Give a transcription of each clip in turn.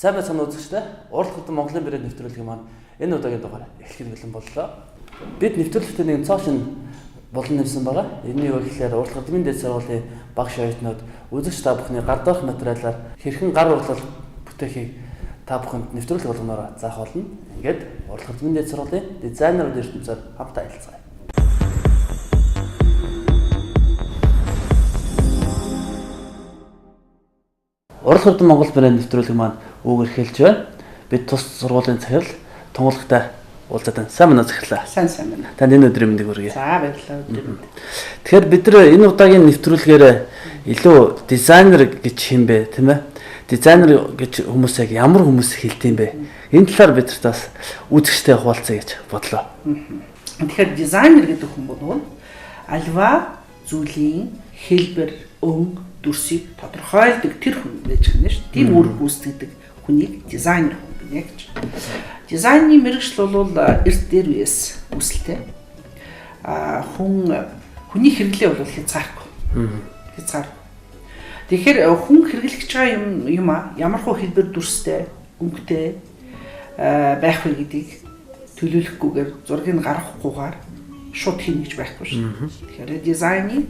Сайн байцгаана үзэгчдээ. Уралд хотын Монголын брэнд нэвтрүүлгийн маань энэ удаагийн дугаар эхлэх бэлэн боллоо. Бид нэвтрүүлэгтээ нэг цаашин болон нэмсэн байгаа. Энэ юу гэхээр Уралд хотын дээд сургуулийн багш оюутнууд үзэгч та бүхний гар доорх материалаар хэрхэн гар урлал бүтээхийг та бүхэнд нэвтрүүлэг болгоноор заах болно. Ингээд Уралд хотын дээд сургуулийн дизайнерууд ертөнцөөр хамтаа ярилцгаая. Уралд хотын Монгол брэнд нэвтрүүлэг маань үүгээр эхэлж байна. Бид тус сургуулийн захирал тунгалагтай уулзаад байна. Сайн байна захирлаа. Сайн байна. Танд энэ өдрийн мэндийг хүргэе. За баярлалаа өдрийн мэнд. Тэгэхээр бид нар энэ удаагийн нэвтрүүлгээр илүү дизайнер гэж хэм бэ, тийм ээ? Дизайнер гэж хүмүүс яг ямар хүмүүс хэлдэм бэ? Энэ талаар бид нар бас үзэгчтэй хуваалцъя гэж бодлоо. Тэгэхээр дизайнер гэдэг хүн бол альва зүйлийн хэлбэр, өнгө, дүрсийг тодорхойлдог тэр хүн байж гэнэ шүү дээ. Тийм үр гүйцэтгэдэг хүнийг дизайнер хүн гэнэ гэж. Дизайны мэргэжил бол эрт дээр үеэс үүсэлтэй. Хүний хэрэглээ бол хязгааргүй. Хязгааргүй. Тэгэхээр хүн хэрэглэж байгаа юм ямархуу хэлбэр дүрстэй, өнгөтэй байх вэ гэдгийг төлөвлөхгүйгээр зургийг гаргахгүйгээр шууд хийнэ гэж байхгүй шүү. Тэгэхээр дизайны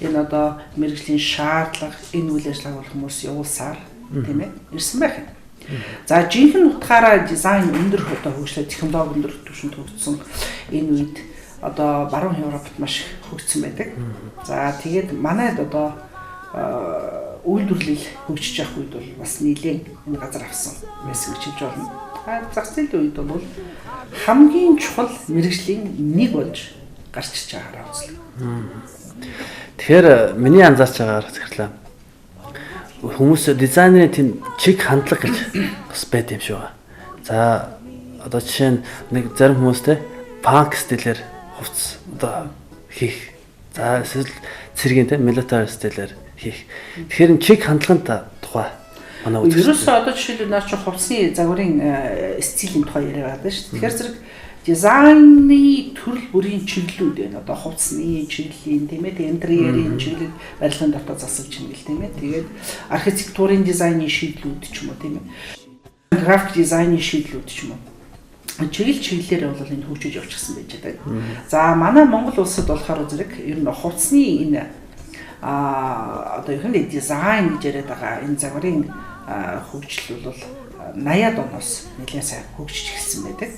энэ одоо мэргэжлийн шаардлага, энэ үйл ажиллагааг бол хүмүүс явуулсаар тийм ээ ирсэн байх юм. За жинхэнэ утгаараа дизайн өндөр одоо хөгжлөө технологи өндөр түвшинд хөгжсөн энэ үед одоо баруун Европт маш их хөгжсөн байдаг. За тэгээд манайд одоо үйлдвэрлэл хөгжиж явах үед бол бас нэлээд энэ газар авсан байсан гэж хэлж болно. Зах зээлийн үед бол хамгийн чухал мэргэжлийн нэг болж гарч иж байгаагаа үзлээ. Тэгэхээр миний анзаарч байгаагаар захирлаа. Хүмүүс дизайнерын тийм чиг хандлага гэж бас байд юм шиг байна. За одоо жишээ нь нэг зарим хүмүүстэй панк стилээр хувцас одоо хийх. За эсвэл цэргийн тийм милитари стилээр хийх. Тэгэхээр чиг хандлагын тухай манай үзэгч. Ерөөсөө одоо жишээлбэл наач хувцсны загварын стилийн тухай яриад байна шүү дээ. Тэгэхээр зэрэг дизайны төрөл бүрийн чиглэлүүд байна. Одоо хувцсны чиглэлийн тийм ээ, интерьерийн чиглэл, барилгын дотоод засал чиглэл тийм ээ. Тэгээд архитектурын дизайны шийдлүүд ч юм уу тийм ээ. График дизайны шийдлүүд ч юм уу. Чиглэлээр бол энэ хөгжиж явчихсан байж байгаа. За манай Монгол улсад болохоор зэрэг ер нь хувцсны энэ одоо юу нэ дизайн гэж яриад байгаа энэ загварын хөгжил бол 80-аад оноос нэлээд сайн хөгжиж эхэлсэн байдаг.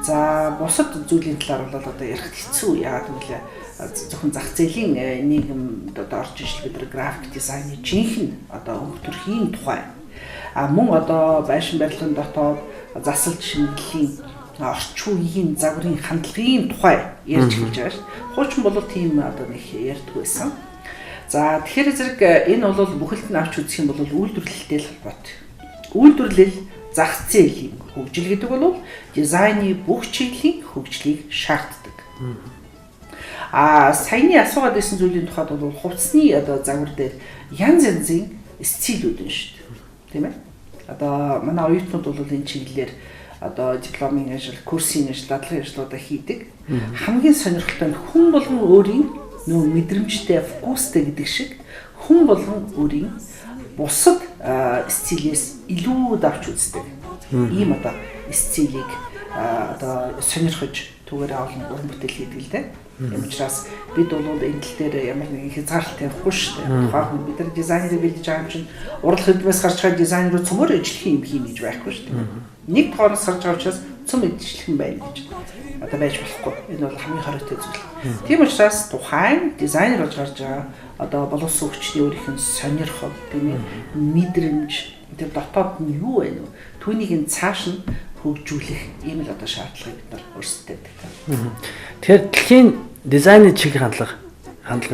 За бусад зүйлийн талаар бол одоо ярих хэцүү. Яагаад гэвэл зөвхөн зах зээлийн нийгэмд одоо орж ижил бид нар график дизайны жинхэнэ одоо өнгө төрхийн тухай мөн одоо байшин барилгын дотоод засалж шинжилгээний орчин үеийн загварын хандлагын тухай ярьж хэлж байгаа шүү. Хуучин бол тийм одоо нэг ярьдаг байсан. За тэгэхээр зэрэг энэ бол бүхэлд нь авч үзэх юм бол үйлдвэрлэлтэй л холбоотой. Үйлдвэрлэл зах зээлийн хөгжил гэдэг бол дизайны бүх чиглэлийн хөгжлийг шаарддаг. Саяны асуугаад байсан зүйлийн тухайд бол хувцсны одоо загвар дээр янз янзын стилүүд нь шүү дээ. Тийм ээ? Одоо манай оюутнууд бол энэ чиглэлээр одоо дипломын ажил, курсын ажил, дадлагын ажлуудаа хийдэг. Хамгийн сонирхолтой нь хүн болгон өөрийн нөө мэдрэмжтэй, фокустэй гэдэг шиг хүн болгон өөрийн бусад стилээс илүү давж үздэг. Ийм одоо стилийг одоо сонирхож түгээр авалн уран бүтээл хийдэг л дээ. Юм учраас бид бол энэ тал дээр ямар нэгэн хязгаарлалт тавихгүй шүү дээ. Тухайн бид нар дизайнерыг бэлдэж байгаа юм чинь уран хөдөлмөөс гарч байгаа дизайнеруу цөмөр ижлэх юм хийнэ гэж байхгүй шүү дээ. Нэг тоороос гарч байгаа учраас цөм ижлэх байна гэж одоо байж болохгүй. Энэ бол хамгийн хоригтой зүйл. Тийм учраас тухайн дизайнер болж гарч байгаа одоо боловсон хүчний өөрийнх нь сонирхол тийм ээ мэдрэмж тэр дотоод нь юу вэ? Түүнийг нь цааш нь хөгжүүлэх ийм л одоо шаардлагыг бид нар өөрсдөө байдаг. Тэгэхээр дэлхийн дизайны чиг хандлага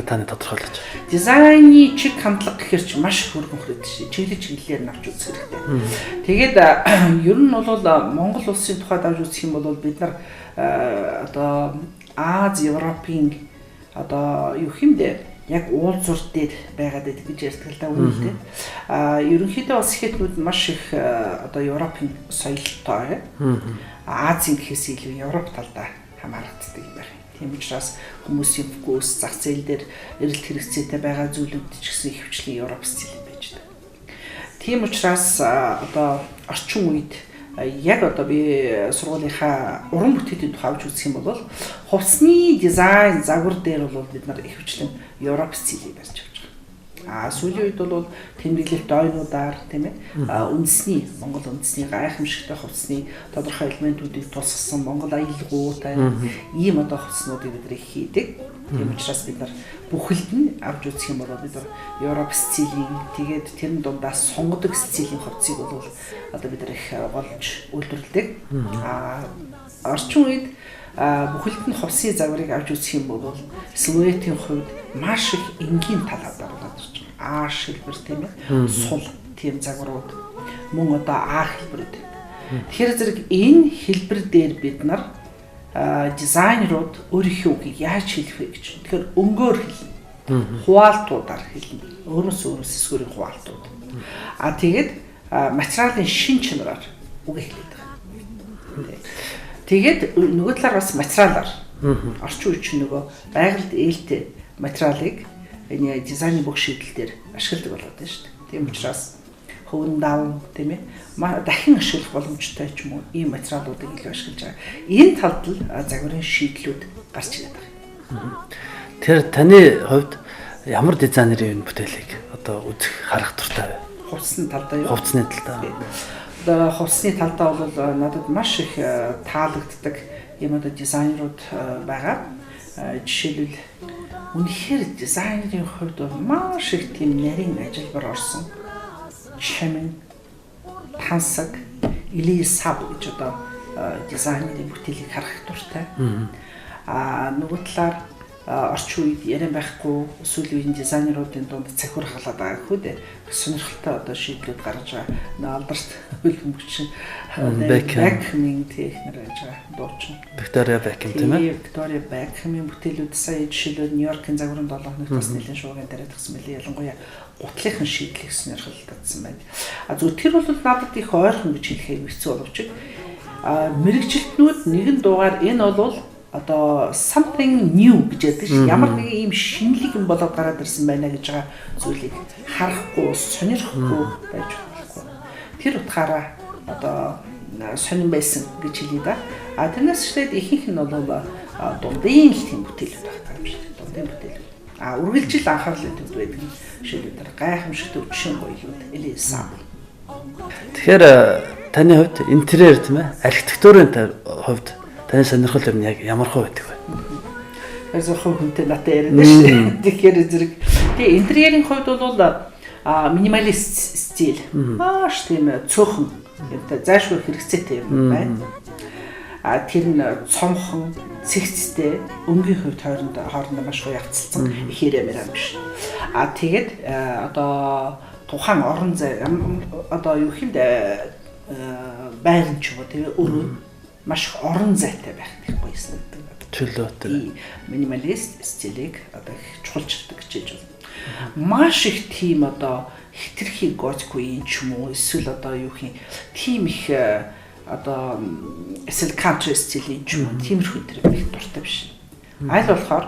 таны тодорхойлооч. Дизайны чиг хандлага гэхэр чи маш хөргөн хэрэгтэй шээ. Чиглэлээр навч үзэх хэрэгтэй. Тэгээд ер нь бол Монгол улсын тухайд авч үзэх юм бол бид нар одоо Аз, Европын одоо юу хэмдэ яг уулзурт дээр байгаад байдаг гэж ярьдаг л да үнэндээ. Ерөнхийдөө бас ихэднүүд маш их одоо Европын соёлтой. Азийн гэхээс илүү Европ талдаа хамаардаг юм байна. Тийм учраас хүмүүсийн фокус зах зээл дээр эрэлт хэрэгцээтэй байгаа зүйлүүд ч гэсэн ихэвчлэн Европ стил байж байгаа. Тийм учраас одоо орчин үед яг одоо би сургуулийнхаа уран бүтээлийн тухай авч үзэх юм бол хувцсны дизайн загвар дээр бол бид нар их хвчлэн Европ стилийг барьж авч байгаа. Сүүлийн үед бол тэмдэглэлт ойнуудаар тийм ээ үндэсний Монгол үндэсний гайхамшигтай хувцсны тодорхой элементүүдийг тусгасан Монгол аялалгуутай ийм одоо хувцснуудыг бид нар хийдэг. Тийм учраас бид нар бүхэлд нь авч үзэх юм бол бид нар Европ стилийн тэгээд тэр дундаас сонгодог стилийн хувцсыг бол одоо бид нар их голж үйлдвэрлэдэг. Орчин үед бүхэлд нь хувцсны загварыг авч үзэх юм бол силуэтийн хувьд маш их энгийн талаар болоод ирж байгаа. Шилбэр тийм ээ сул тийм загварууд мөн одоо хэлбэрүүд. Тэгэхээр зэрэг энэ хэлбэр дээр бид нар дизайнерууд өөрийнхөө үгийг яаж хэлэх вэ гэж. Тэгэхээр өнгөөр хэлнэ. Хуваалтуудаар хэлнэ. Өөрөөс эсвэрийн хуваалтууд. Тэгээд материалын шин чанараар үгийг хэлээд байгаа. Тэгээд нөгөө талаар бас материалаар орчин үеч нөгөө байгальд ээлтэй материалыг энэ дизайны бүх шийдэлээр ашигладаг болоод байна шүү дээ. Тийм учраас хөвөн даван тийм ээ дахин ашиглах боломжтой ч юм уу ийм материалуудыг илүү ашиглаж байгаа. Энэ талд л загварын шийдлүүд гарч ирээд байгаа. Тэр таны хувьд ямар дизайнерын бүтээлийг одоо үзэх харах дуртай вэ? Хувцсны талдаа юу? Хувцсны талдаа. Одоо хувцсны талдаа бол надад маш их таалагддаг юм одоо дизайнерууд байгаа. Жишээлбэл үнэхээр дизайнерын хувьд маш их тийм нарийн ажилбар орсон. Шамин, тансаг, илисаб гэж одоо дизайнерын бүтээлийг харах дуртай. Нөгөө талаар орчин үед яран байхгүй сүүлийн дизайнеруудын дунд цахиур халаад байгаа хүү дээ. Сонирхолтой одоо шийдлүүд гаргаж байгаа. Алдарт хөлбөмбөгчин Бекхэмийн технэр гэж байгаа дуучин. Виктория Бекхэм тийм ээ. Виктория Бекхэмийн бүтээлүүд сая жишээлбэл Нью-Йоркийн загварын 7 хоногт бас нэлээд шуугин тариадсан мэлээ. Ялангуяа гутлынхын шийдлийг сонирхолтой байна. Зөв тэр бол надад их ойрхон гэж хэлэх хэцүү боловч мэрэгжилтнүүд нэгэн дугаар энэ бол одоо something new гэж яддаг ш. Ямар нэгэн ийм шинэлэг юм болоод гараад ирсэн байна гэж байгаа зүйлийг харахгүй, сонирхгүй байж болохгүй. Тэр утгаараа одоо сонирн байсан гэж хэлээ да. Тэрнээс шийдээд ихэнх нь бол дундын л тийм бүтээлүүд байна юм шиг. Дундын бүтээлүүд. Үргэлжил анхаарлын төвд байдаг шийдвэр гайхамшигт өвчин гоёлууд элисаб. Тэгэхээр таны хувьд интерьер тийм ээ архитектурын хувьд таны сонирхол юм яг ямар хөө байдаг вэ? Зөвхөн хүнтэй надад яриад шүү. Тэгэхээр зэрэг тэгээ интерьерийн хувьд бол минималист стил маш тийм цөөхөн зайлшгүй хэрэгцээтэй юм байна. Тэр нь цомхон, цэгцтэй, өнгийн хувьд хоорондоо маш гоё явцалсан их ярэмэр юм биш. Тэгээд одоо тухайн орон зай одоо юу хэмд байран ч юм уу тийм өрөө маш их орон зайтай байх гэх гоё санагддаг. Чөлөөтэй. Минималист стилийг одоо их чухалчилдаг гэж хэлж байна. Маш их тийм одоо хитрхи готикгүй ч юм уу эсвэл одоо юу хин тийм их одоо эсвэл country стилийн ч юм уу тиймэрхүү төр их дуртай биш. Аль болохоор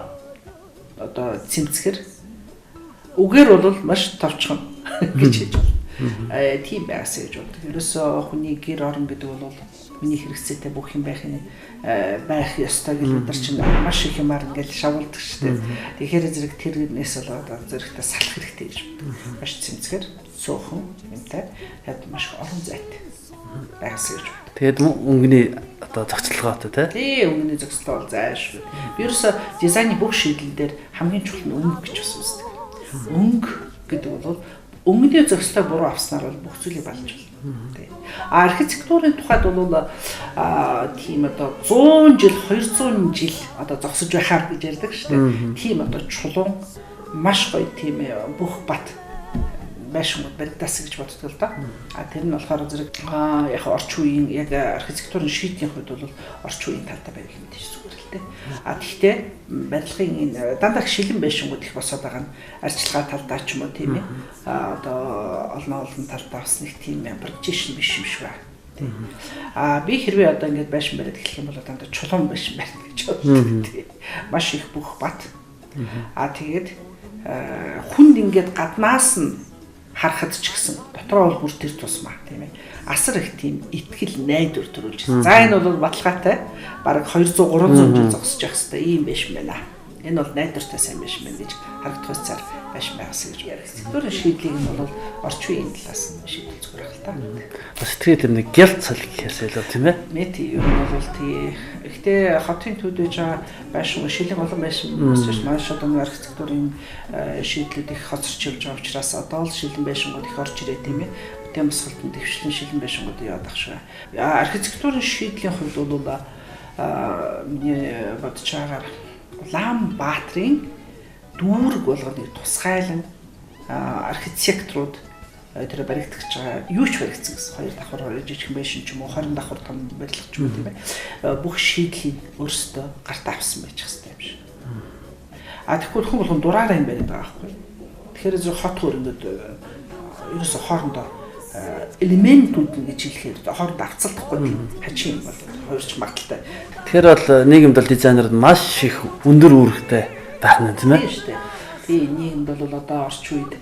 одоо цэмцгэр үгээр бол маш товчхон гэж хэлж байна. Тийм байсаа гэж боддог. Ерөөсөө хүний гэр орон гэдэг бол хүний хэрэгцээтэй бүх юм байх ёстой гэж бид нар чинь маш их юмар ингээл шавуулдаг шүү дээ. Тэгэхээр зэрэг тэрнээс болоод зэрэгтэй салах хэрэгтэй гэж боддог. Маш цэмцгэр, цөөхөн юмтай, тэгээд маш орон зайтай байсаа гэж боддог. Тэгээд өнгөний одоо зохицолгоотой тий өнгөний зохицолгоо зайлшгүй. Би ерөөсө дизайны бүх шийдэл дээр хамгийн чухал нь өнгө гэж бас үздэг. Өнгө гэдэг бол өнгөний зохицолтой буруу авснаар бол бүх зүйлийг балж болно. Тий. Архитектурын тухайд бол тийм одоо 100 жил 200 жил одоо зогсож байхаар гэж ярьдаг шүү дээ. Тийм одоо чулуун маш гоё тийм бүх бат байшингууд баригдаас гэж боддог л да. Тэр нь болохоор зэрэг яг орчин үеийн яг архитектурын шийдлийн хувьд бол орчин үеийн талтай байвал мэдээж зүгээр л дээ. Гэхдээ барилгын энэ дандаа шилэн байшингууд их босоод байгаа нь арчилгаа талдаа ч юм уу тийм ээ. Одоо олон талдаа бас нэг тийм прожекшн биш юм шиг байна. Би хэрвээ одоо ингэж байшин бариад эхлэх юм бол дандаа чулуун байшин барих гэж боддог. Маш их бүх бат. Тэгээд хүнд ингэж гаднаас нь харахад ч гэсэн дотроо бол бүр тэр тусмаа тийм ээ. Асар их тийм итгэл найдвар төрүүлж байна. За энэ бол баталгаатай бараг 200 300 жил зогсож явах хэрэгтэй ийм биш юм байна. Энэ бол найдвартай сайн биш юм гэж харагдахаас цаар биш байгаас гэж ярих. Зөвхөн шийдлийг нь бол орчин үеийн талаас нь шийдэл зүгээр хэл та. Бас сэтгэл тэр нэг гялт цал гэхээсээ л тийм ээ. Мэт юм бол тий. Гэхдээ хотын төвд байж байгаа байшин шилэн олон байшин бас биш маш одоо архитектурын шийдлүүд их хоцорч явж байгаа учраас одоо л шилэн байшингууд их орж ирээ тийм ээ. Тэм босголтод дэвшлэн шилэн байшингууд яваад ах шиг. Архитектурын шийдлийн хувьд бол бодож байгаагаар Улаанбаатарын дүүрэг болгоны тусгайлан архитекторууд тэр баригдах гэж байгаа юу ч баригдсан гэсэн. 2 давхар жижигхэн байшин ч юм уу 20 давхар том барилга ч юм уу тийм ээ. Бүх шийдлийг өөрсдөө гартаа авсан байж хэвээр юм шиг. Тэгэхгүй хүн болгон дураараа юм бариад байгаа байхгүй. Тэгэхээр зөв хот хөрөнгөд ерөөсө хоорондоо элементүүд гэж хэлэхээр хоорондоо авцалдахгүй хачин юм бол хоёрч магадaltaй. Тэгэхээр бол нийгэмд бол дизайнерд маш их өндөр үүрэгтэй байх нь тийм ээ. Тийм шүү дээ. Тэгээ нийгэмд бол одоо орчин үед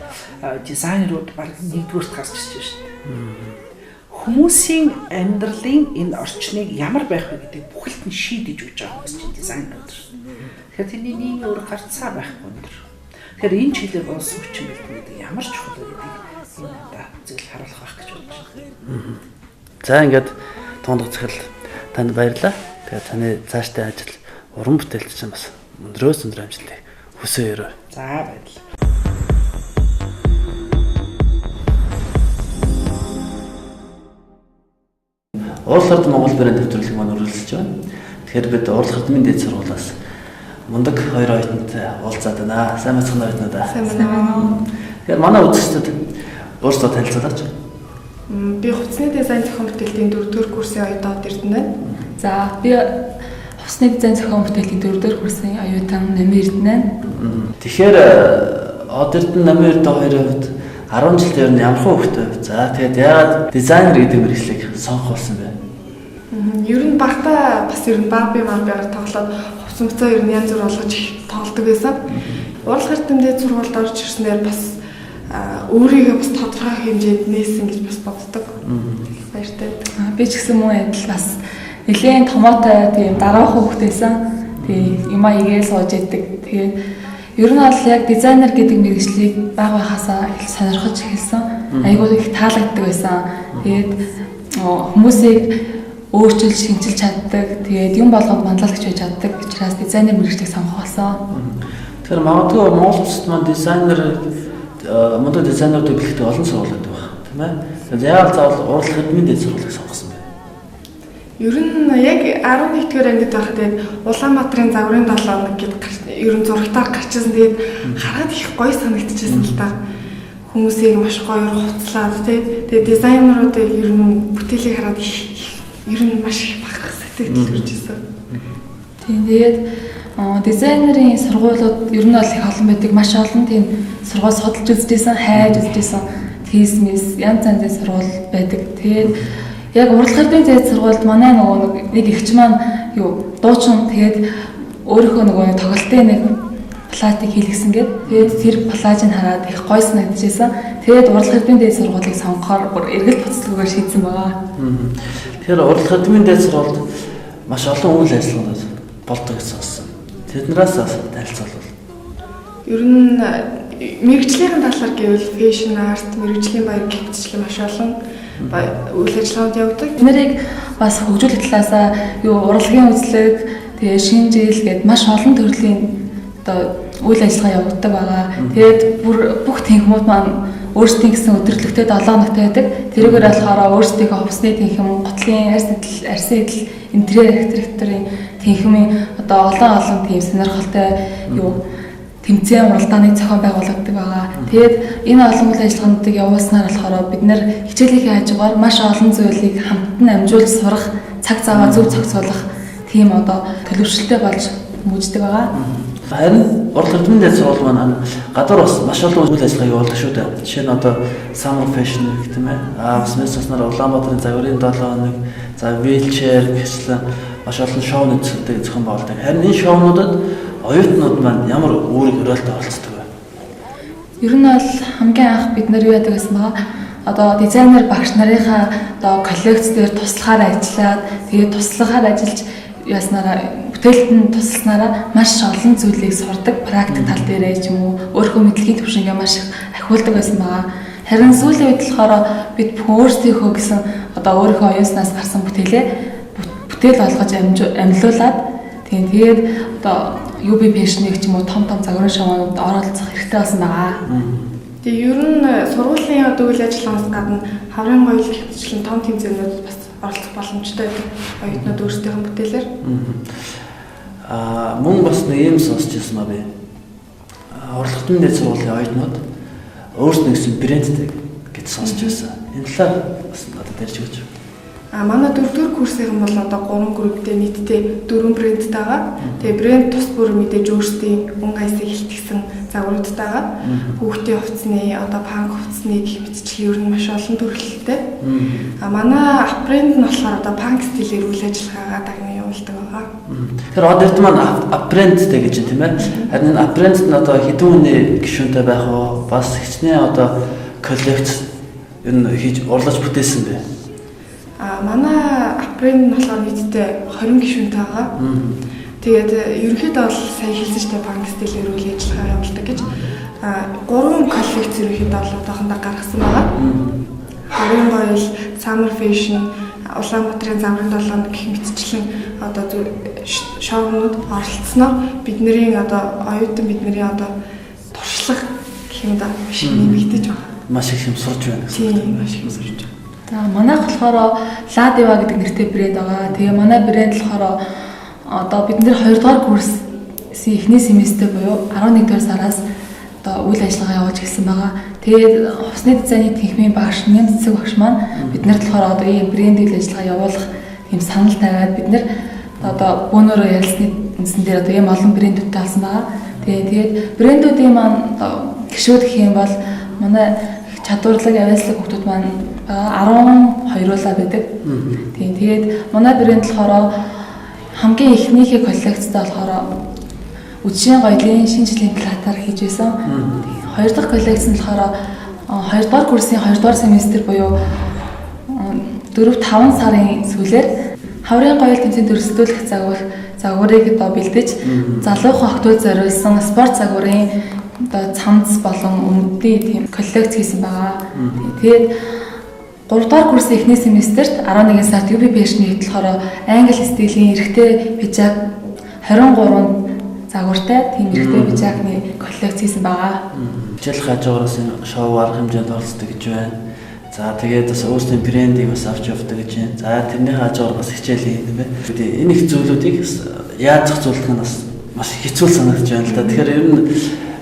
дизайнерууд баг нэгдүгээрт гарч ирж байна шүү дээ. Хүмүүсийн амьдралын энэ орчныг ямар байх вэ гэдэг бүхэлд нь шийдэж өгч байгаа хүмүүс чинь дизайнерууд шүү. Тэгэхээр тэрний нэг өөр гарцаа байхгүй өндөр. Тэгэхээр энэ чиглэлээр улс хүчин бэлтгэдэг ямар ч чухал вэ гэдэг энэ одоо зөвл харуулах байх гэж бодож байна. За ингээд тундах захирал танд баярлалаа. Тэгээ таны цаашдын ажил уран бүтээлч чинь бас өндрөөс өндөр амжилтыг хүсье өрөө. За баярлалаа. Урлаг ард Монгол брэнд нэвтрүүлэг маань үргэлжлэж байна. Тэгэхээр бид Урлаг ардмын дээд сургуулиас мундаг хоёр оюутантай уулзаад байна. Сайн бацхан оюутнууд аа. Сайн байна. Тэгэхээр манай үзэгчдүүд өөрсдөө танилцуулаач. Би хувцсны дизайн зохион бүтээлийн 4-р курсын оюутан Эрдэнэ. За би хувцсны дизайн зохион бүтээлийн 4-р курсын оюутан Намирдэнэ. Тэгэхээр Эрдэнэ Намирд хоёрын хувьд 10 жилд ер нь ямар хөвгтэй. За тэгээд яагаад дизайнер гэдэг мэргэжлийг сонгох болсон бэ? Ер нь багтаа бас ер нь барби марбигаар тоглоод хувцсан буцаа ер нь янз бүр болгож тоглодог байсан. Урлаг ардын дээд сургуульд орж ирснээр бас өөрийгөө бас тодорхой хэмжээнд нээсэн гэж бас боддог. Баяртай. Би ч гэсэн мөн адил бас нэлээд томоотой тийм дараах хөвгтэйсэн. Тэгээ юмаа игээл сууж идэг. Тэгээд ер нь бол яг дизайнер гэдэг мэргэжлийг бага байхасаа их сонирхож эхэлсэн. Айгуу их таалагддаг байсан. Тэгээд хүмүүсийг өөрчилж шинжилж чаддаг. Тэгээд юм болгонд манлайлагч байж чаддаг. Учраас дизайнер мэргэжлийг сонгох болсон. Тэгэхээр магадгүй Монгол улсад маань мундаг дизайнеруудыг бэлтгэдэг олон сургуулиуд байна, тийм ээ. Тэгээд яагаад заавал Урлаг ардмын дээд сургуулийг сонгосон бэ? Ер нь яг 11-р ангид байхад тэгээд Улаанбаатарын загварын 7 гэдэг ер нь зурагтаар гарчсан. Тэгээд хараад их гоё санагдчихсан л та. Хүмүүсийг маш гоёор хуцлаад тэгээд дизайнеруудыг ер нь бүтээлийг хараад ер нь маш их бахарх сэтгэл төрж ирсэн. Тийм тэгээд дизайнерын сургуулиуд ер нь бол их олон байдаг. Маш олон тийм сургууль судалж үзчихсэн, хайж үзчихсэн. Тиймээс янз янзын сургууль байдаг. Тэгээд яг Урлаг ардын дээд сургуульд манай нэг эгч маань дуучин тэгээд өөрийнхөө нөгөө тоглолтын нэг платыг хийлгсэн гээд тэгээд тэр плажийг хараад их гоё санагдчихсан. Тэгээд Урлаг ардын дээд сургуулийг сонгохоор бүр эргэл буцлагаар шийдсэн байгаа. Тэгэхээр Урлаг ардын дээд сургуульд маш олон үйл ажиллагаанууд болдог гэсэн юм. Тэднээс танилцуулбал. Ер нь мэргэжлийн талаар гэвэл фэшн арт, мэргэжлийн баяр гихтчлэг маш олон үйл ажиллагаанд явдаг. Нэрийг бас хөгжүүлэх талаасаа урлагийн үзлэг, тэгээ шинжил гээд маш олон төрлийн одоо үйл ажиллагаа явагддаг байгаа. Тэгээд бүх тэнхмүүд маань өөрсдийн гэсэн өдөрлөгтэй 7 ногтой байдаг. Тэрүүгээр болохоор өөрсдийнхөө хувцсны тэнхим, готлын арсын идэл, интерьер архитектурын тэнхимийн одоо олон тийм сонирхолтой тэмцээн уралдааны зохион байгуулагддаг байгаа. Тэгээд энэ олон үйл ажиллагаануудыг явуулснаар болохоор бид нэр хичээлийнхээ хажуугаар маш олон зүйлийг хамтан амжуулж сурах, цаг цаваа зөв зохицуулах тийм одоо төлөвшөлтэй болж мүйждэг байгаа. Харин Урлаг ардмын дээд сургууль маань гадуур бас маш олон үйл ажиллагаа явуулдаг шүү дээ. Жишээ нь одоо Summer Fashion Week тийм ээ. Бас мэснээр Улаанбаатарын загварын 7 хоног, за wheelchair гэсэн маш олон шоунууд зохион байгуулдаг. Харин энэ шоунуудад оюутнууд маань ямар үүрэг хөрөөлтөд оролцдог вэ? Ер нь бол хамгийн анх бид нар юу яадаг гэсэн баа. Одоо дизайнер багш нарынхаа одоо коллекц дээр туслахаар ажиллаад тэгээд туслахаар ажиллаж яснараа бүтээлд нь тусласнараа маш олон зүйлийг сурдаг практик тал дээрээ ч юм уу өөрийнхөө мэдлэгийн төвшингээ маш их ахиулдаг байсан байгаа. Харин сүүлийн үед болохоор бид бүхэн өөрсдийнхөө гэсэн одоо өөрийнхөө оюуснаас гарсан бүтээл болгож амьлуулад тэгээд одоо UB Fashion-ыг ч юм уу том загварын шоунууд оролцох хэрэгтэй болсон байгаа. Тэгээ ер нь сургуулийн одоо үйл ажиллагаанаас гадна хаврын гоёл хэмжээний том тэмцээнүүд бас оролцох боломжтой байдаг. Оюутнууд өөрсдийнхөө бүтээлээр. Мөн бас нэг юм сонсч ирсэн ба би. Урлагтны дэд сургуулийн оюутнууд өөрсдөө гэсэн брэндтэй гэж сонсч байсан. Энэ талаар бас надад ярьж өгөөч. Манай 4-р курсын бол одоо 3 групптэй нийтдээ 4 брэндтэй байгаа. Тэгээ брэнд тус бүр мэдээж өөрсдийн өнгө хайсыг хилтгэсэн загваруудтай байгаа. Хүүхдийн хувцсны, одоо панк хувцсны гэх мэтчлэн ер нь маш олон төрөлтэй. Манай ап брэнд нь болохоор одоо панк стилээр үйл ажиллагаагаа дагнан явуулдаг байгаа. Тэгэхээр одоо эрт маань ап брэндтэй гэж юм тийм ээ. Харин ап брэнд нь одоо хэдэн хүний гишүүнтэй байх вэ? Бас хичнээн одоо коллекц ер нь хийж урлаж бүтээсэн бэ. Манай ап брэнд нь болохоор нийтдээ 20 гишүүнтэй байгаа. Тэгээд ерөнхийдөө бол сая хэлсэн штэ панк стилээр үйл ажиллагаа явуулдаг гэж 3 коллекц ерөнхийдөө бол одоохондоо гаргасан байгаа. Хаврын гоёл, Summer Fashion, Улаанбаатарын загварын долоон гэх мэтчлэн одоо шоунууд оролцсноор бидний одоо оюутан бидний одоо туршлага гэх юм да биш нэмэгдэж байгаа. Маш их юм сурж байна. Тийм маш их сурж байна. За манайх болохоор Ладива гэдэг нэртэй брэнд байгаа. Тэгээ манай брэнд болохоор одоо бид нэр 2 дугаар курсын эхний семестр буюу 11 дугаар сараас одоо үйл ажиллагаа явуулж эхэлсэн байгаа. Тэгээд усны дизайны техникийн багш, нэмт цэцэг багш маань биднэрт болохоор одоо ийм брэнд үйл ажиллагаа явуулах юм санал тавиад бид нэр одоо бөөнөрөө ярилцсны үндсэн дээр одоо ийм олон брэндүүдтэй болсон байгаа. Тэгээд брэндүүдийн маань гишүүд гэх юм бол манай чадварлаг авиаслаг хүмүүс маань 12-уулаа байдаг. Тэгээд манай брэнд болохоор хамгийн ихнийхээ коллекцтэй болохоор үдшийн гоёлын шинэ жилийн платаар хийж байсан. Хоёр дахь коллекц нь болохоор 2 дугаар курсын 2 дугаар семестр буюу 4-5 сарын сүүлээр хаврын гоёл тэмцээнд өрсөлдүүлэх загварыг одоо бэлдэж залуухан охтууд зориулсан спорт загварын одоо цамц болон өмдний тийм коллекц хийсэн байгаа. Тэгээд 3 дугаар курсын эхний семестрт 11 сард UB Fashion-ийн болохоор англи стилийн эрэгтэй пижак 23 загвартай тийм эрэгтэй пижакны коллекц хийсэн байгаа. Хичээл хажуугараас шоу арга хэмжээнд оролцдог гэж байна. За тэгээд бас өөрсдийн брендийг бас авч явдаг гэж байна. За тэрний хажуугаар бас хичээл хийх юм байна. Тэгээд энэ их зүйлүүдийг яаж зохицуулах нь бас маш хэцүү санагдаж байна л да. Тэгэхээр ер нь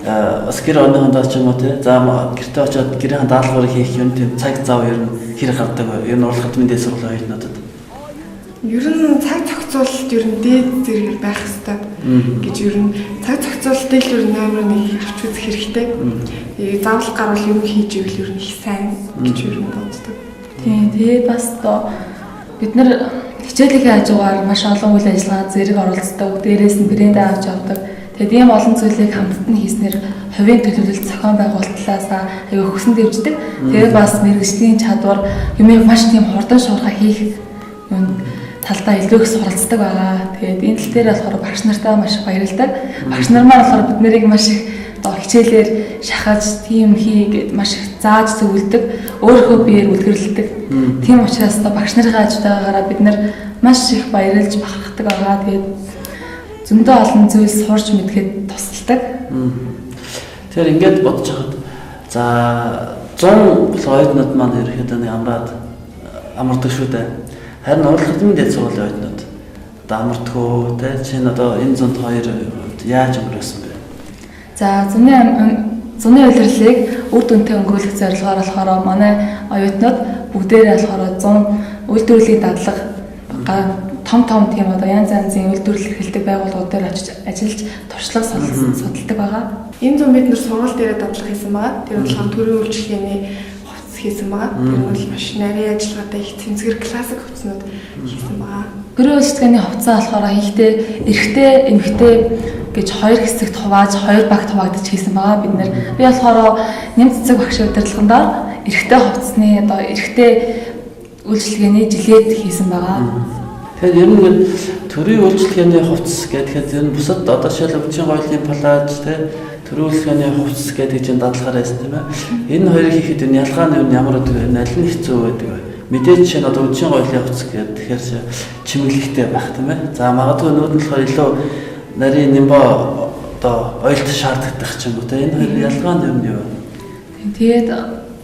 бас гэр оныхондоо ч юм уу те. За гэртээ очиод гэрийн даалгаврыг хийх юм тийм цаг зав ер нь хэрэг гардаг бай. Ер нь урлагт мэндээ сургуулийн оюутнуудад. Ер нь цаг зохицуулалт ер нь дээд зэрэг байх хэрэгтэй гэж ер нь цаг зохицуулалтыг ер нь амар нэг авч үзэх хэрэгтэй. Заавал гарвал юм хийж ивэл ер нь их сайн гэж ер нь боддог. Тийм тэгээд бас одоо бид нар хичээлийнхээ хажуугаар маш олон үйл ажиллагаанд зэрэг оролцдог. Дээрээс нь брэндээ авч явдаг. Тэгээд ийм олон зүйлийг хамтд нь хийснээр хувийн төлөвлөлт зохион байгуулалтлаас аягүй хөсөн дэвждэг. Тэгээд бас мэргэжлийн чадвар юмыг маш тийм хурдан шуурхай хийх юм талдаа илүү их суралцдаг байгаа. Тэгээд энэ тал дээр болохоор багш нартаа маш их баярлалтай. Багш нар маань болохоор бид нарыг маш их одоо хичээлээр шахаж, тийм хий гэд маш их зааж зөвлөдөг. Өөрийнхөө биеэр үлгэрлэдэг. Тийм учраас одоо багш нарын ажлаагаараа бид нар маш их баярлж бахархдаг байгаа. Тэгээд зөндөө олон зүйл сурч мэдгээд тусалдаг. Тэгэхээр ингээд бодож хахад за 100 оюутнууд маань ерөөхдөө амардаг шүү дээ. Харин урлагтны дэд сургуулийн оюутнууд одоо амардгүй те чинь одоо энэ 102 яаж өнгөрөөсөн бэ? За зуны улирлыг үр дүнтэй өнгөрүүлэх зорилгоор болохоор манай оюутнууд бүгдээрээ болохоор 100 үйлдвэрлэлийн дадлага том тийм одоо янз янзын үйлдвэрлэл эрхэлдэг байгууллагууд дээр очиж ажиллаж туршлага судалдаг байгаа. Энэ зам бид нар сургууль дээр дадлага хийсэн байгаа. Тэр болохоор төрийн үйлчлэгээний хувцас хийсэн байгаа. Тэр бол маш нарийн ажиллагаатай их тэнцгэр классик хувцснууд хийсэн байгаа. төрийн үйлчлэгээний хувцас болохоор хийхдээ эрэгтэй эмэгтэй гэж хоёр хэсэгт хувааж хоёр багт хуваагдаж хийсэн байгаа бид нэр. Би болохоор нэм цэцэг багш удирдлагандаа эрэгтэй хувцсны одоо эрэгтэй үйлчлэгээний жилээд хийсэн байгаа. Тэгэхээр ер нь төрийн үйлчлэгээний хувцас гэхэд ер нь бусад одоо жишээлбэл Өвчин гоёлын палаж тэ төрийн үйлчлэгээний хувцас гэдэг чинь дадлахаар байсан тийм ээ. Энэ хоёрыг хийхэд энэ ялгаа нь ямар гэдэг вэ? Аль нь хэцүү байдаг вэ? Мэдээж чинь одоо Өвчин гоёлын хувцас гэдэг тэгэхээр чимэглэхтэй байх тийм ээ. За магадгүй нүүд нь болохоор илүү нарийн нимбо одоо ойлт шаарддаг ч юм уу тэ энэ хоёрын ялгаа нь юу вэ? Тэгээд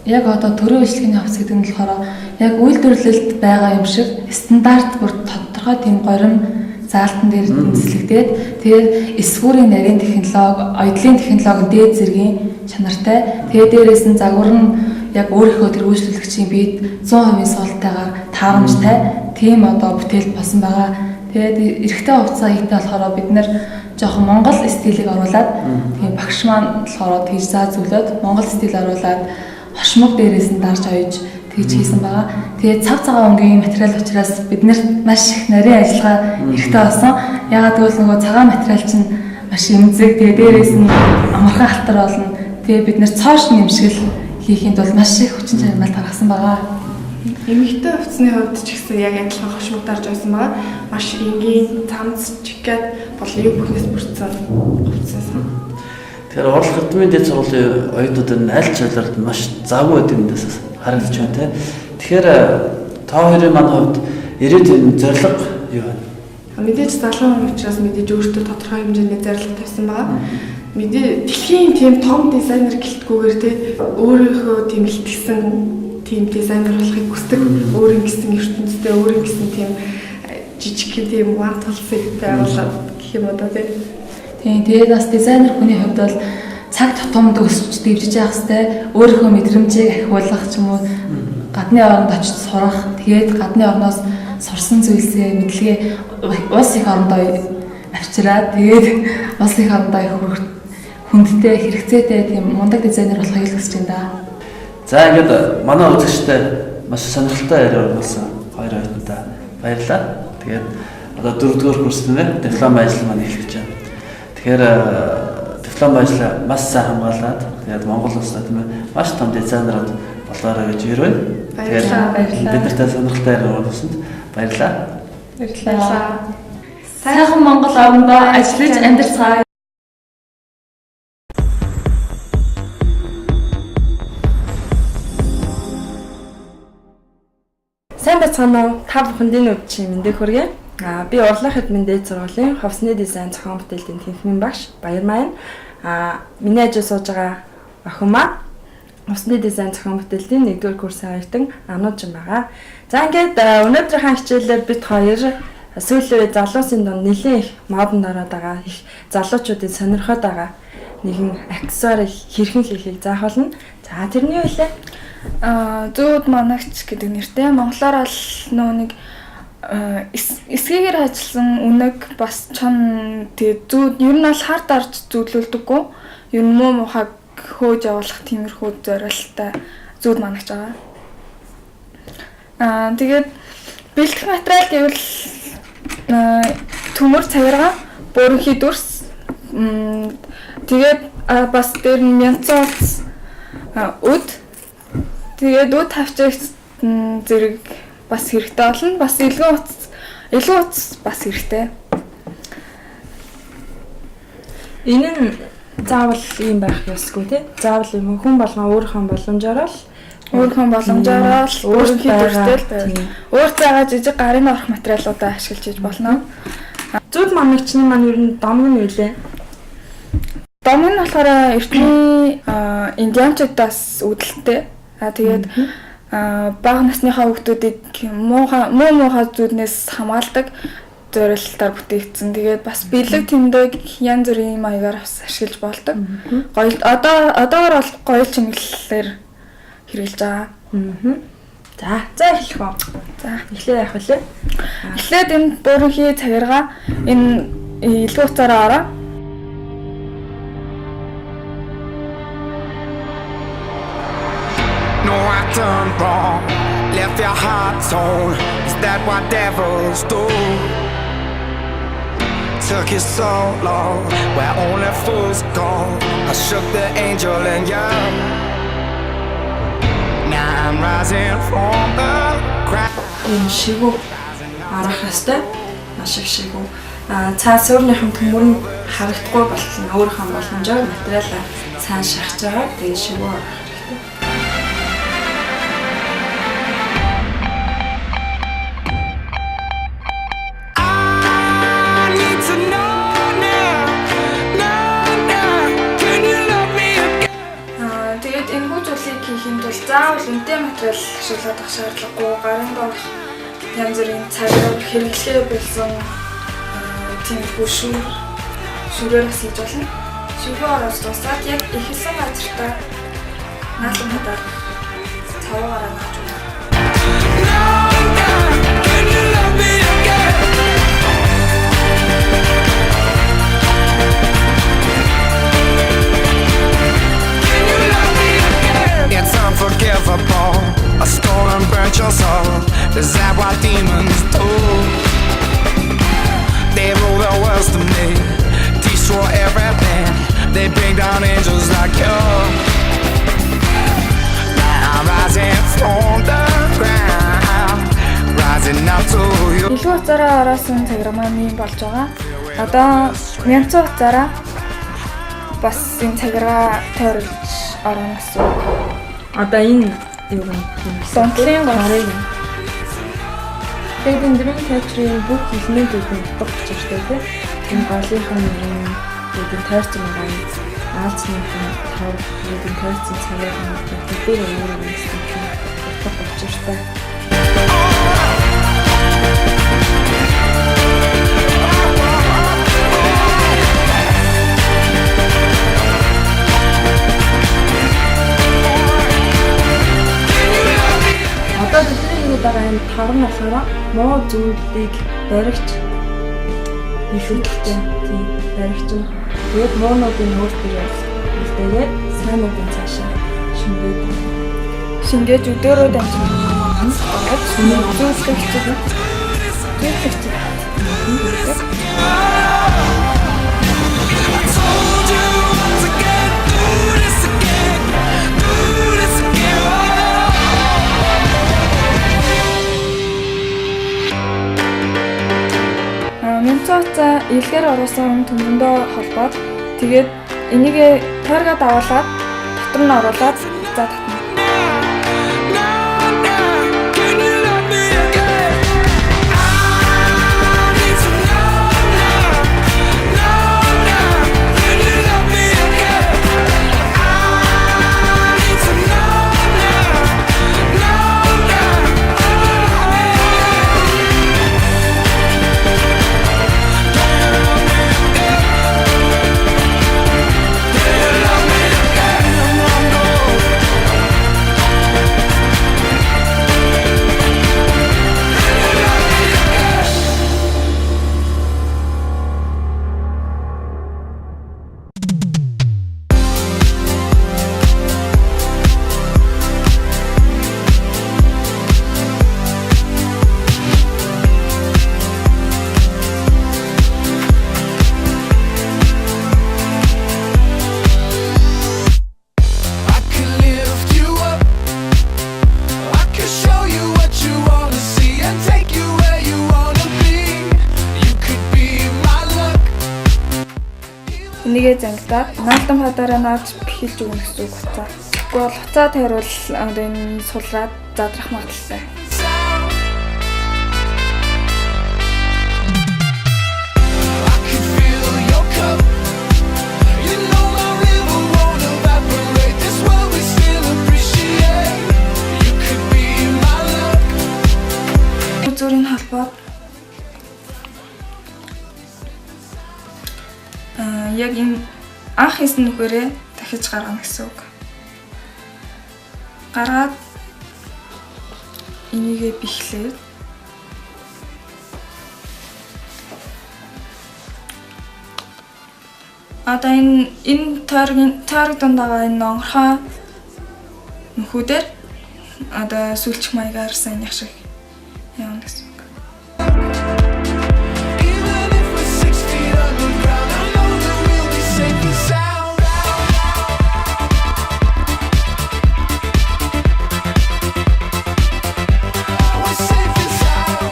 яг одоо төрийн үйлчлэгээний хувцас гэдэг нь болохоор яг үйлдвэрлэлд байгаа юм шиг стандарт бүр тодорхой тийм горим заалтан дээр үндэслэгдээд тэгээд эсвүүрийн нарийн технологи, оёдлын технологи дээд зэргийн чанартай. Тэгээд дээрээс нь загвар нь яг өөрийнхөө тэр үйлчлүүлэгчийн биед 100% суултайгаар таарамжтай тийм одоо бүтээлд болсон байгаа. Тэгээд эрэгтэй хувцас хийхдээ болохоор бид нэр жоохон монгол стилийг оруулаад тийм багш маань болохоор тийж заа зөвлөд монгол стил оруулаад хошмог дээрээс нь дарж ойж тэгж хийсэн байгаа. Тэгээд цав цагаан өнгийн материал учраас биднэрт маш их нарийн ажиллагаа хэрэгтэй болсон. Ягаад гэвэл нөгөө цагаан материал чинь маш эмзэг. Тэгээд дээрээс нь амархан халтар болно. Тэгээд бид нэр цоош нэмшгэл хийхэд бол маш их хүчин чармайл гаргасан байгаа. Эмэгтэй хувцсны хувьд ч гэсэн яг адилхан хошмог дарж ойсон байгаа. Маш энгийн, цамц, чигээд бол юу бүхнээс бүрдсэн хувцас. Тэгэхээр орлох эрдэмийн дэд сургуулийн оюутнууд нь аль ч ойлорд маш завгүй байдаг юм дэсээс харагдаж байна тийм. Тэгэхээр та хоёрын маань хувьд ирээдүйн зорилго юу вэ? Мэдээж залуу хүн учраас мэдээж өөртөө тодорхой хэмжээний зорилго тавьсан байгаа. Мэдээ дэлхийн тийм том дизайнер гэлтгүүгээр те өөрийнхөө тийм илтгэсэн тийм дизайнер болохыг хүсдэг. Өөрийн гэсэн ертөнцтэй өөрийн гэсэн тийм жижиг тийм one толсыг байгуулад гэх юм уу да тийм. Тэгээд бас дизайнер хүний хувьд бол цаг тутамд өсч дэвжиж явах хэрэгтэй. Өөрийнхөө мэдрэмжийг ахиулах ч юм уу гадны оронд очиж сурах. Тэгээд гадны орноос сурсан зүйлсээ мэдлэгээ улс их орондоо авчираад тэгээд улс их орондоо их хүндтэй хэрэгцээтэй тийм мундаг дизайнер болохыг хүсэж байна да. За ингээд манай үзэгчтэй маш сонирхолтой яриа болсон хоёр оюутнуудаа баярлалаа. Тэгээд одоо 4-р курс нэ диплом ажил маань эхлэж байна. Тэгэхээр диплом ажлаа маш сайн хамгаалаад тэгээд Монгол улсад тийм ээ маш том дизайнерууд болоорой гэж ярив. Тэгээд бид нартай сонирхолтой яриа болсонд баярлалаа. Баярлалаа. Сайхан Монгол орондоо ажиллаж амьдарцгаая. Сайн бацгаана уу? Та бүхэнд энэ өдрийн мэндийг хүргэе. Би Урлах эдмийн дээд сургуулийн хувцсны дизайн зохион бүтээлийн тэнхимийн багш Баяр маань. Миний ажил сууж байгаа охин маань хувцсны дизайн зохион бүтээлийн 1-р курсын оюутан Анууд жин байгаа. За ингээд өнөөдрийнхээ хичээлээр бид хоёр сүүлийн үед залуусын дунд нэлээд их модонд ороод байгаа, их залуучуудын сонирхоод байгаа нэгэн аксессуарыг хэрхэн хийхийг заах болно. За тэрний үлээ зүүд манагч гэдэг нэртэй монголоор л нөө нэг эсгээгээр ажилласан үнэг бас чон тэгээ зүүд ер нь бол хар дарж зүүдлүүлдэггүй ер нь муу мухаг хөөж явуулах тиймэрхүү зорилттой зүүд манагч байгаа. Тэгээд бэлтгэх материал гэвэл төмөр цагиргаа буурхи дүрс тэгээд бас дээр нь мянцууц үд тэгээд үд тавчигч зэрэг бас хэрэгтэй болно. Бас илүү утас бас хэрэгтэй. Энэ нь заавал юм байх ёсгүй тий. Заавал юм хүн болгон өөрийнхөө боломжоор л өөрийнхөө төрөлтэй өөр цагаа жижиг гарын орох материалуудаа ашиглаж хийж болно. Зүүд манагчны маань ер нь дом нь юу лээ? Дом нь болохоор эртний индианчуудаас үүдэлтэй. Тэгээд бага насныхаа хүүхдүүдийг муухай зүүднээс хамгаалдаг зорилтоор бүтээгдсэн. Тэгээд бас бэлэг тэмдэг янз бүрийн маягаар бас ашиглаж болдог. Одоогоор бол гоёл чимэглэлээр хэрэгжилж байгаа. За эхлэх үү? За эхлээ яах вэ? Эхлээд энэ буурхи цагиргаа энэ илүү уцаараа ороо. No, I turned wrong, left off your heart tone. Is that what devils do? Took you so long, where only fools go. I shook the angel in you. Now I'm rising from the ground. Ийм шигүү арах хэвээр маш их шигүү. Цаас өөрнийхэн төмөр нь харагдахгүй болтол өөрийнхөө боломжоор материалаа цаан шахаж байгаа. Тэгээ шигүү арах хэрэгтэй. Заавал үнэтэй материал ашиглаад авах шаардлагагүй, гарын доорх янз бүрийн цагаар хэрэглэхээ болсон тиймэрхүү шүүрээр бас хийж болно. Шүүрээ оруулж дуусаад яг ихэлсэн газартаа наалан хадаар цаваараа нааж өгнө. It's unforgivable. I stole and burnt your soul. Is that what demons do? They rule the world to me, destroy everything. They bring down angels like you. Now I'm rising from the ground, rising up to you. Илүү хуцаараа ороосон цаграа маань юм болж байгаа. Одоо мянган хуцаараа бас энэ цаграа тойруулж орно гэсэн. Одоо энэ юу юм? Донтлын гарыг. Тэгээд энэ дрон капчрын бүх элементүүд нь утга учиртай тийм. Энэ голынхан юм гэдэг тойрсон байгаа. Аалцны тав гэдэг тойрсон цагаар нь дээр өөр юм утга учиртай. Одоо бидний нэг дараа энэ таван болохоор муу зүйлийг баригч бишүүдтэй тийм баригч. Тэгээд моонуудын өөртөө үлдээгээд сайнуудын цаашаа шингээд өдөөрөө дамжуулаад зүйлсэгч. Мянцаацаа илгээр оруулсан төмөндөө холбоод тэгээд энийг тойргаад авуулаад дотор нь оруулаад за татна. Энийгээ зангидаад наалтан хадаараа нааж бэхэлж өгнө гэсэн үг утгаа. Тэгвэл хуцаа тайруул энэ сулраад задрах магадлалтай. Зүрийн холбоо яг энэ анх хийсэн нүхээрээ дахиж гаргана гэсэн үг. Гаргаад энийгээ бэхлээд одоо энэ тойрог донд байгаа энэ онгорхоо нүхүүдээр одоо сүүлчих маягаар сайн их шиг явна гэсэн үг. Even if we're 6 feet underground, I know that we'll be safe and sound. We're safe and sound.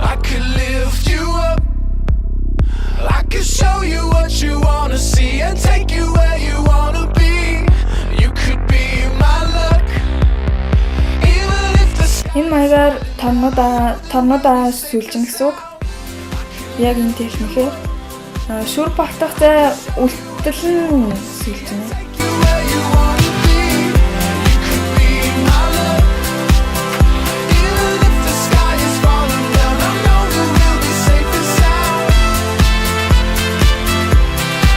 I could lift you up. I could show you what you wanna see and take you where you wanna be. You could be my luck. Even if the Энэ маягаар торнуудаа сүлжин гэсэн үг. Яг энэ техникээр шүр багтахтай үлдэл нь сүлжин. where you wanna be, you could be my luck. Even if the sky is falling down, I know that we'll be safe and sound.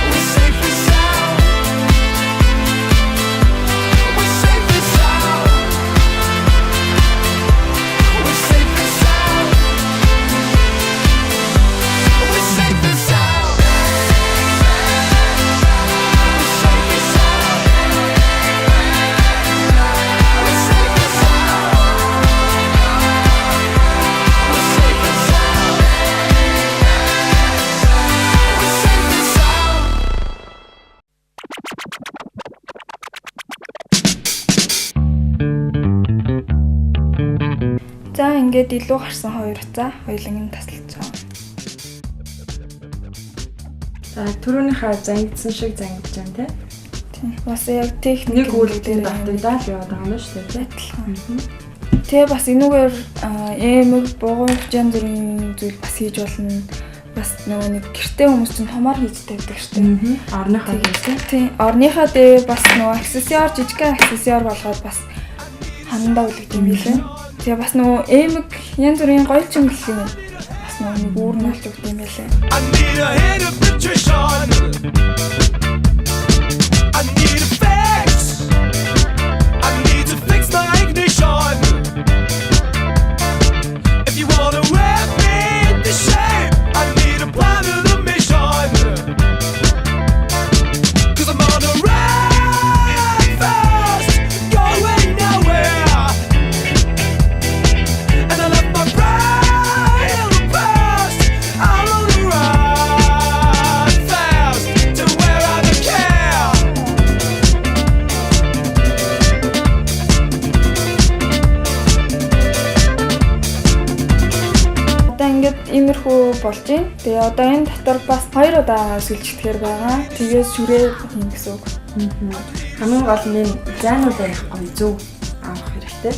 We're safe and sound. We're safe and sound. We're safe and sound. We're safe and sound. We're safe and sound. We're safe and sound. We're safe and sound. We're safe and sound. За ингээд илүү гарсан хоёр хуцаа хоёуланг нь тасалж байгаа. За түрүүнийхээ зангидсан шиг зангидж байна те. Тийм. Бас яг техник Нэг үйлдэл баталдаал яваад байгаа юм шүү дээ. адилхан. Тэгээ бас энүүгээр эмэг бугуурч янз бүрийн зүйл бас хийж болно. Бас нөгөө нэг гэртээ хүмүүс чинь томоор хийж тавьдаг шүү дээ. Орныхоо гэсэн. Тийм. Орныхоо дээр бас нөгөө аксессуар жижигхэн аксессуар болгоод бас хандаа үлгдэм билээ. Тэгээ бас нөгөө эмэг янз бүрийн гоё чимэглэлийн бас нөгөө нэг үүр нь болж өгдөм билээ. I need a hit of nutrition. I need a fix. I need to fix my ignition. If you wanna wrap me into shape, I need a plan and a mission. 'Cause I'm on a ride fast, going nowhere. And I left my pride in the past. I'm on the ride fast to where I don't care. Одоо ингээд иймэрхүү болж байна. Тэгээ одоо энэ дотор бас 2 удаа сүлжигдэхэр байгаа. Тэгээ шүрээ хийн гэсэн үг. Хамгийн гол нь энэ зайнууд байхгүй зөв авах хэрэгтэй.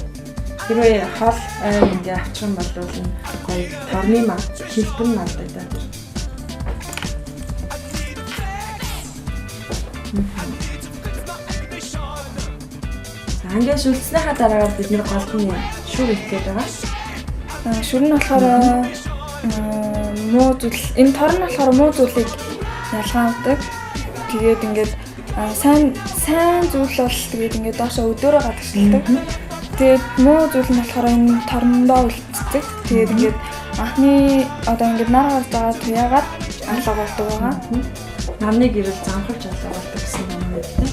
Хэрвээ хол айн ингээ авчих юм бол энэ гоё торны маа хилбэн мандагдаад. За ингээ шүлцснийхаа дараа бид нэр голд нь шүр итгэж байгаа. Шүр нь болохоор муу зүйл энэ тор нь болохоор муу зүйлийг ялгаавдаг. Тэгээд ингээд сайн зүйл бол тэгээд ингээд доошоо өдөөрөө гадагшилдаг. Тэгээд муу зүйл нь болохоор энэ торндоо үлддэг. Тэгээд ингээд анхны одоо ингээд нар гарч байгаа туяагаад алга болдог байгаа. Намны гэрэл замхалж алга болдог гэсэн юм байна тийм.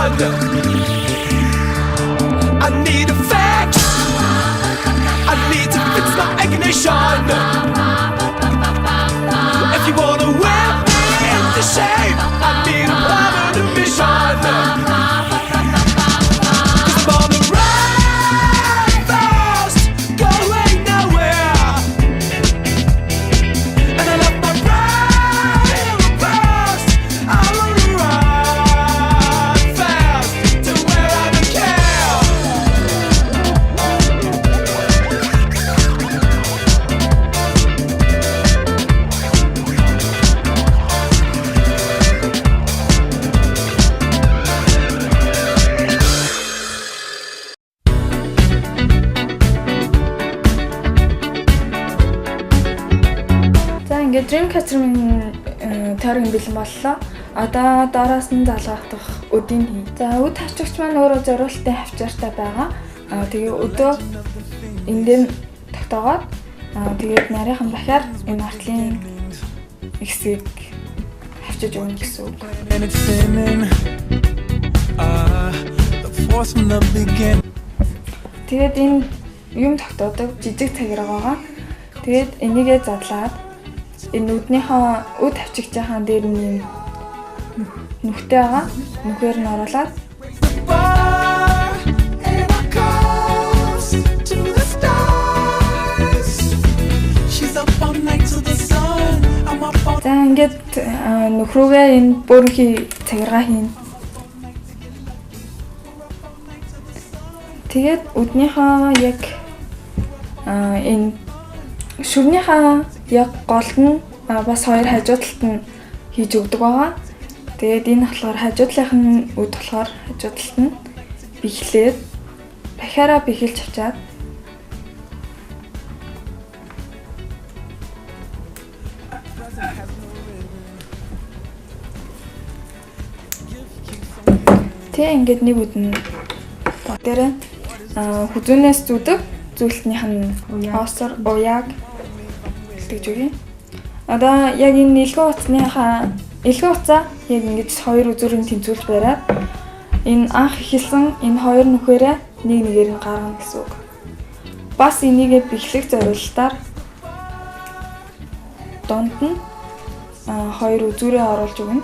I need a fix. I need to fix my ignition. If you wanna wear me into shame, I need a permanent mission. 'Cause I'm on the run fast, going nowhere. And I love my pride past. I wanna run fast to where I don't care. За ингээд Dreamcatcher-ийн тойрог бэлэн боллоо. Одоо доороос нь залгах дахь өдийг хий. За өд хавчигч маань өөрөө зориултын хавчаартай байгаа. Тэгээ өдөө эндэн тогтоогоод тэгээд нарийнхан дахиад энэ артлын хэсгийг хавчиж өгнө гэсэн үг. And it's thinning. The force from the beginning. Тэгээд энэ юм тогтоодог жижиг цагираг байгаа. Тэгээд энийгээ задлаад энэ өднийхөө өд хавчигчийн дээр нь нүхтэй байгаа. Нүхээр нь оруулаад And I coast to the stars. She's up all night to the sun. I'm up all за ингээд нөхрүүгээ энэ бөөрийнхий цагиргаа хийн. Тэгээд өднийхөө яг энэ шүрнийхээ яг гол нь бас хоёр хажуу талд нь хийж өгдөг байгаа. Тэгээд энэ болохоор хажуу талынх нь өд болохоор хажуу талд нь бэхлээд дахиараа бэхэлж авчаад тэг ингээд нэг өд нь дээрээ хүзүүнээс зүдэг зүйлтнийх нь хоосор уяаг гэж үгүй. Одоо яг энэ илгөө уцаа яг ингэж хоёр үзүүрийн тэмцүүлж бариад энэ анх ихэлсэн энэ хоёр нүхээрээ нэг нэгээр нь гаргана гэсэн үг. Бас энийгээ бэхлэх зорилтоор донд нь хоёр үзүүрээ оруулж өгнө.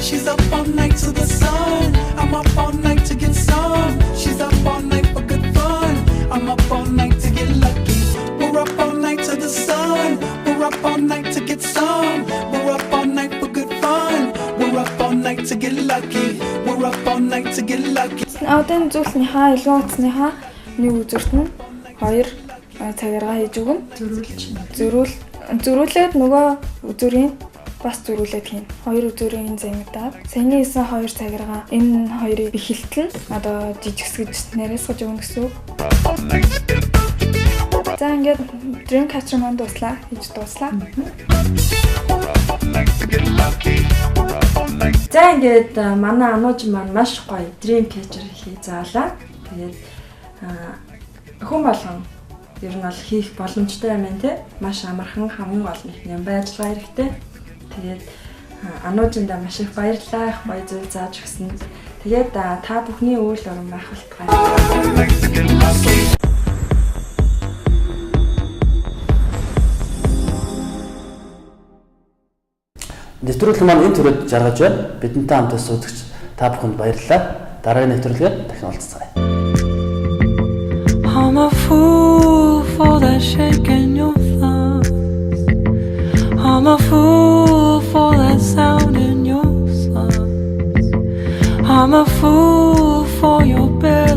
She's up all night to the sun. I'm up all night to get some. She's up all night for good fun. I'm up all night to get lucky. We're up all night to the sun. We're up all night to get some. We're up all night for good fun. We're up all night to get lucky. We're up all night to get lucky. Одоо зүйлснийхаа илгэн утасныхаа нэг үзүүрт нь хоёр цагиргаа хийж өгнө. Зөрүүлээд нөгөө үзүүрийн бас зөрүүлээд хийн. Хоёр үзүүрийн зэмдаад саяны хийсэн хоёр цагиргаа энэ хоёрыг бэхэлтэн одоо жижигсгэж нарийсгаж өгнө гэсэн үг. За ингээд Dreamcatcher маань дуслаа, хийж дуслаа. За ингээд манай анууч маань маш гоё Dreamcatcher хий заалаа. Тэгээд хүн болгон ер нь бол хийх боломжтой юм байна те. Маш амархан хамгийн гол нь юм байрлал хэрэгтэй. Тэгээд ануужиндаа маш их баярлалаа, их гоё зүйл зааж өгсөн. Тэгээд та бүхний үйл уран байх болтугай. Нэвтрүүлэг маань энэ төрөд жаргаж байна. Бидэнтэй хамт суудагч та бүхэнд баярлалаа. Дараагийн нэвтрүүлгээр дахин уулзцгаая.